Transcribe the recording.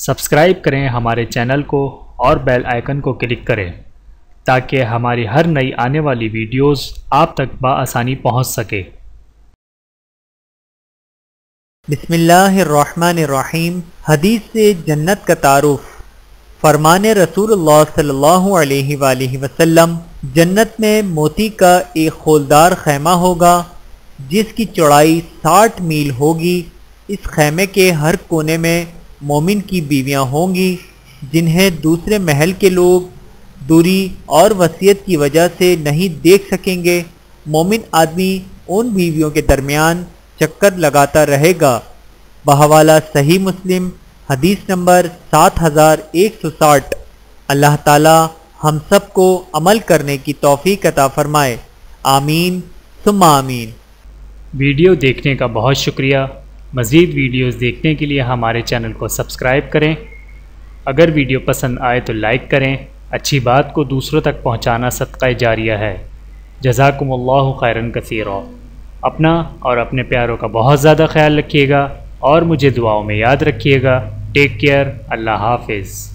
Subscribe کریں ہمارے channel کو اور بیل آئیکن کو کلک کریں تاکہ ہماری ہر نئی آنے والی ویڈیوز آپ تک بآسانی پہنچ سکے۔ بسم اللہ الرحمن الرحیم۔ حدیث سے جنت کا تعارف۔ فرمان رسول اللہ صلی اللہ علیہ وآلہ وسلم، جنت میں موتی کا ایک خولدار خیمہ ہوگا جس کی چوڑائی 60 میل ہوگی۔ اس خیمے کے ہر کونے میں مومن کی بیویاں ہوں گی جنہیں دوسرے محل کے لوگ دوری اور وصیت کی وجہ سے نہیں دیکھ سکیں گے۔ مومن آدمی ان بیویوں کے درمیان چکر لگاتا رہے گا۔ بحوالہ صحیح مسلم حدیث نمبر 7160۔ اللہ تعالی ہم سب کو عمل کرنے کی توفیق عطا فرمائے، آمین ثم آمین۔ ویڈیو دیکھنے کا بہت شکریہ۔ مزید ویڈیوز دیکھنے کے لیے ہمارے چینل کو سبسکرائب کریں۔ اگر ویڈیو پسند آئے تو لائک کریں۔ اچھی بات کو دوسروں تک پہنچانا صدقہ جاریہ ہے۔ جزاکم اللہ خیرن کثیرا۔ اپنا اور اپنے پیاروں کا بہت زیادہ خیال رکھیے گا اور مجھے دعاؤں میں یاد رکھیے گا۔ Take care. اللہ حافظ۔